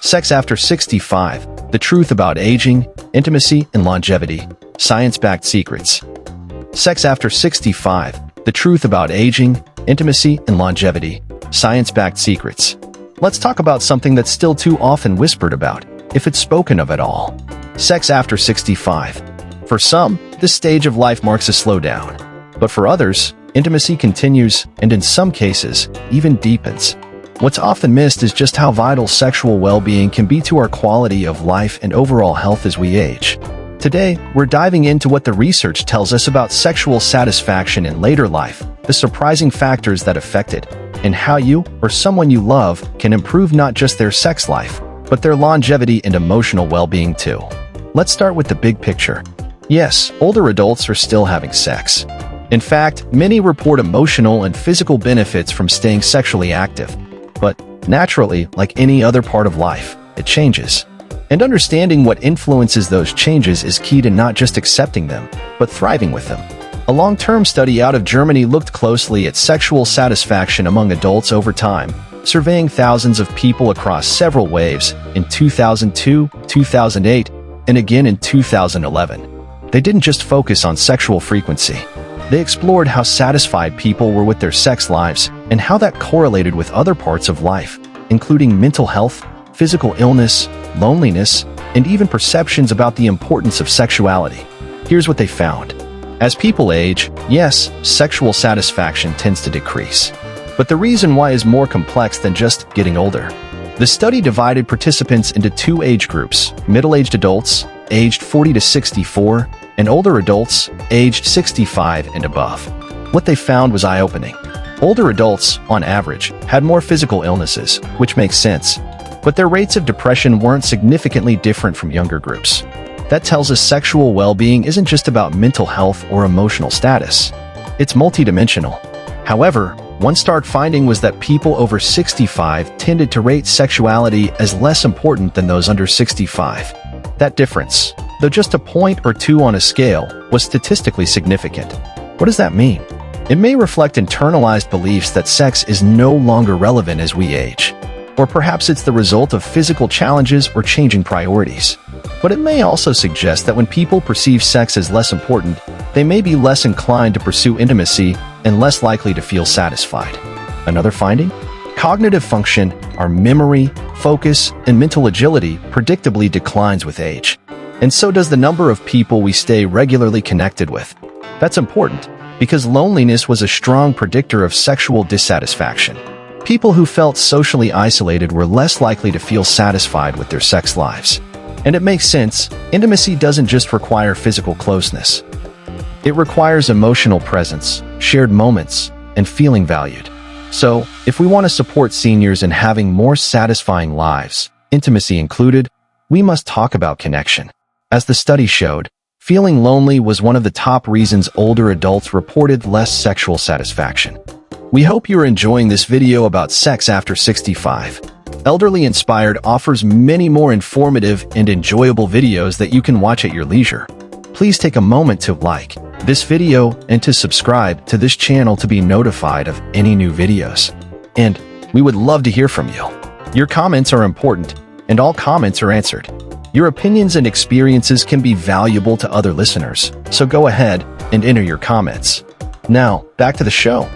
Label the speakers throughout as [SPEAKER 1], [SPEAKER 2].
[SPEAKER 1] Sex After 65, The Truth About Aging, Intimacy, and Longevity, Science-Backed Secrets. Sex After 65, The Truth About Aging, Intimacy, and Longevity, Science-Backed Secrets. Let's talk about something that's still too often whispered about, if it's spoken of at all. Sex after 65. For some, this stage of life marks a slowdown. But for others, intimacy continues, and in some cases, even deepens. What's often missed is just how vital sexual well-being can be to our quality of life and overall health as we age. Today, we're diving into what the research tells us about sexual satisfaction in later life, the surprising factors that affect it, and how you, or someone you love, can improve not just their sex life, but their longevity and emotional well-being too. Let's start with the big picture. Yes, older adults are still having sex. In fact, many report emotional and physical benefits from staying sexually active. But naturally, like any other part of life, it changes. And understanding what influences those changes is key to not just accepting them, but thriving with them. A long-term study out of Germany looked closely at sexual satisfaction among adults over time, surveying thousands of people across several waves in 2002, 2008, and again in 2011. They didn't just focus on sexual frequency. They explored how satisfied people were with their sex lives and how that correlated with other parts of life, including mental health, physical illness, loneliness, and even perceptions about the importance of sexuality. Here's what they found. As people age, yes, sexual satisfaction tends to decrease. But the reason why is more complex than just getting older. The study divided participants into two age groups: middle-aged adults, aged 40 to 64, and older adults, aged 65 and above. What they found was eye-opening. Older adults, on average, had more physical illnesses, which makes sense, but their rates of depression weren't significantly different from younger groups. That tells us sexual well-being isn't just about mental health or emotional status. It's multidimensional. However, one stark finding was that people over 65 tended to rate sexuality as less important than those under 65. That difference, though just a point or two on a scale, was statistically significant. What does that mean? It may reflect internalized beliefs that sex is no longer relevant as we age. Or perhaps it's the result of physical challenges or changing priorities. But it may also suggest that when people perceive sex as less important, they may be less inclined to pursue intimacy and less likely to feel satisfied. Another finding? Cognitive function, our memory, focus, and mental agility predictably declines with age. And so does the number of people we stay regularly connected with. That's important, because loneliness was a strong predictor of sexual dissatisfaction. People who felt socially isolated were less likely to feel satisfied with their sex lives. And it makes sense, intimacy doesn't just require physical closeness. It requires emotional presence, shared moments, and feeling valued. So, if we want to support seniors in having more satisfying lives, intimacy included, we must talk about connection. As the study showed, feeling lonely was one of the top reasons older adults reported less sexual satisfaction. We hope you're enjoying this video about sex after 65. Elderly Inspired offers many more informative and enjoyable videos that you can watch at your leisure. Please take a moment to like this video and to subscribe to this channel to be notified of any new videos. And we would love to hear from you. Your comments are important, and all comments are answered. Your opinions and experiences can be valuable to other listeners, so go ahead and enter your comments. Now, back to the show.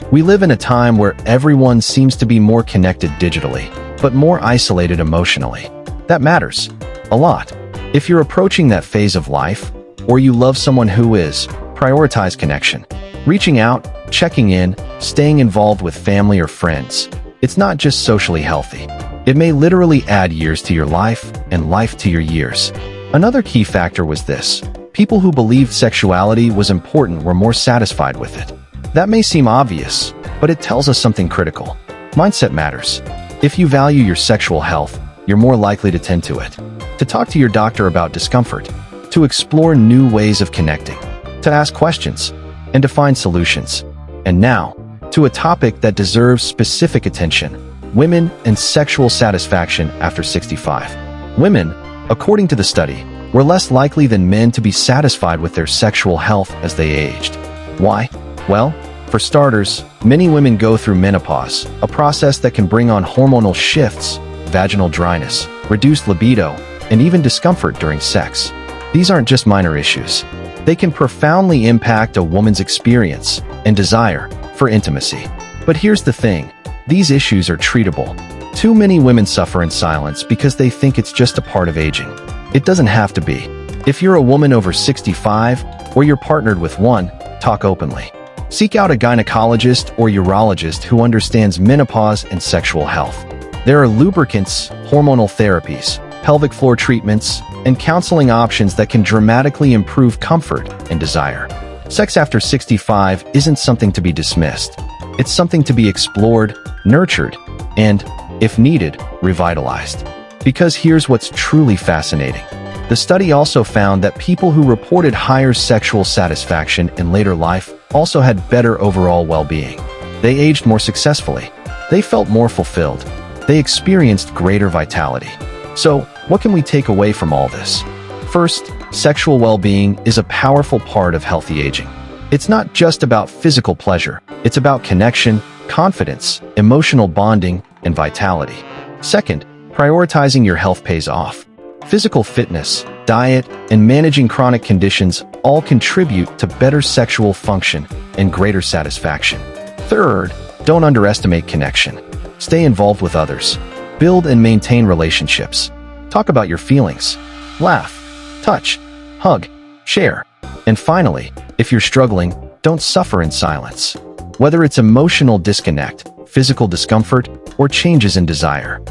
[SPEAKER 1] We live in a time where everyone seems to be more connected digitally, but more isolated emotionally. That matters a lot. If you're approaching that phase of life, or you love someone who is, prioritize connection. Reaching out, checking in, staying involved with family or friends. It's not just socially healthy. It may literally add years to your life and life to your years. Another key factor was this: people who believed sexuality was important were more satisfied with it. That may seem obvious, but it tells us something critical. Mindset matters. If you value your sexual health, you're more likely to tend to it. To talk to your doctor about discomfort, to explore new ways of connecting, to ask questions, and to find solutions. And now, to a topic that deserves specific attention: women and sexual satisfaction after 65. Women, according to the study, were less likely than men to be satisfied with their sexual health as they aged. Why? Well, for starters, many women go through menopause, a process that can bring on hormonal shifts, vaginal dryness, reduced libido, and even discomfort during sex. These aren't just minor issues. They can profoundly impact a woman's experience and desire for intimacy. But here's the thing, these issues are treatable. Too many women suffer in silence because they think it's just a part of aging. It doesn't have to be. If you're a woman over 65 or you're partnered with one, talk openly. Seek out a gynecologist or urologist who understands menopause and sexual health. There are lubricants, hormonal therapies, pelvic floor treatments, and counseling options that can dramatically improve comfort and desire. Sex after 65 isn't something to be dismissed. It's something to be explored, nurtured, and, if needed, revitalized. Because here's what's truly fascinating. The study also found that people who reported higher sexual satisfaction in later life also had better overall well-being. They aged more successfully. They felt more fulfilled. They experienced greater vitality. So, what can we take away from all this? First, sexual well-being is a powerful part of healthy aging. It's not just about physical pleasure. It's about connection, confidence, emotional bonding, and vitality. Second, prioritizing your health pays off. Physical fitness, diet, and managing chronic conditions all contribute to better sexual function and greater satisfaction. Third, don't underestimate connection. Stay involved with others. Build and maintain relationships. Talk about your feelings. Laugh, touch, hug, share. And finally, if you're struggling, don't suffer in silence. Whether it's emotional disconnect, physical discomfort, or changes in desire.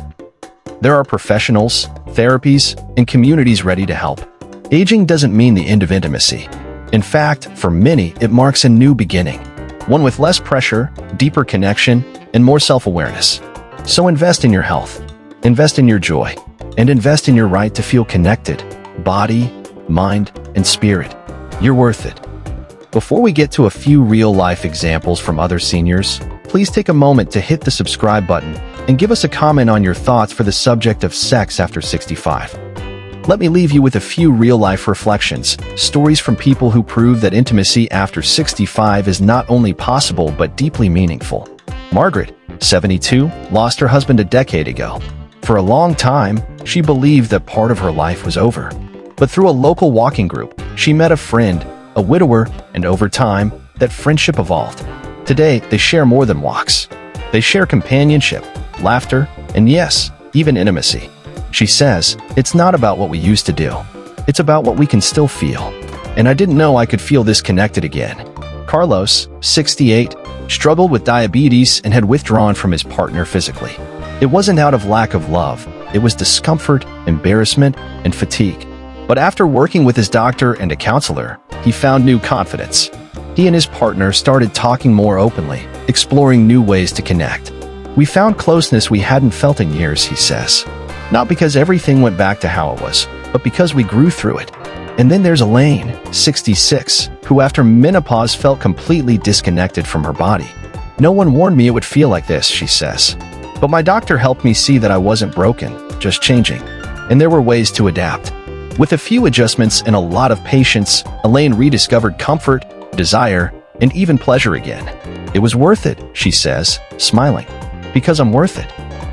[SPEAKER 1] There are professionals, therapies, and communities ready to help. Aging doesn't mean the end of intimacy. In fact, for many, it marks a new beginning. One with less pressure, deeper connection, and more self-awareness. So invest in your health, invest in your joy, and invest in your right to feel connected, body, mind, and spirit. You're worth it. Before we get to a few real-life examples from other seniors, please take a moment to hit the subscribe button and give us a comment on your thoughts for the subject of sex after 65. Let me leave you with a few real-life reflections, stories from people who prove that intimacy after 65 is not only possible but deeply meaningful. Margaret, 72, lost her husband a decade ago. For a long time, she believed that part of her life was over. But through a local walking group, she met a friend, a widower, and over time, that friendship evolved. Today, they share more than walks. They share companionship, laughter, and yes, even intimacy. She says, "It's not about what we used to do. It's about what we can still feel. And I didn't know I could feel this connected again." Carlos, 68, struggled with diabetes and had withdrawn from his partner physically. It wasn't out of lack of love. It was discomfort, embarrassment, and fatigue. But after working with his doctor and a counselor, he found new confidence. He and his partner started talking more openly, exploring new ways to connect. "We found closeness we hadn't felt in years," he says. "Not because everything went back to how it was, but because we grew through it." And then there's Elaine, 66, who after menopause felt completely disconnected from her body. "No one warned me it would feel like this," she says. "But my doctor helped me see that I wasn't broken, just changing. And there were ways to adapt." With a few adjustments and a lot of patience, Elaine rediscovered comfort, desire, and even pleasure again. "It was worth it," she says, smiling. "Because I'm worth it."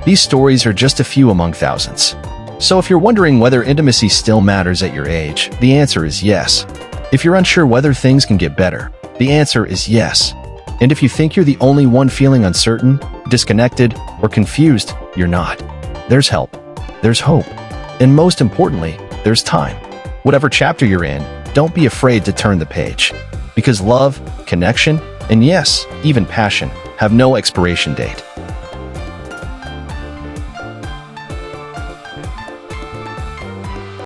[SPEAKER 1] These stories are just a few among thousands. So if you're wondering whether intimacy still matters at your age, the answer is yes. If you're unsure whether things can get better, the answer is yes. And if you think you're the only one feeling uncertain, disconnected, or confused, you're not. There's help. There's hope. And most importantly, there's time. Whatever chapter you're in, don't be afraid to turn the page. Because love, connection, and yes, even passion, have no expiration date.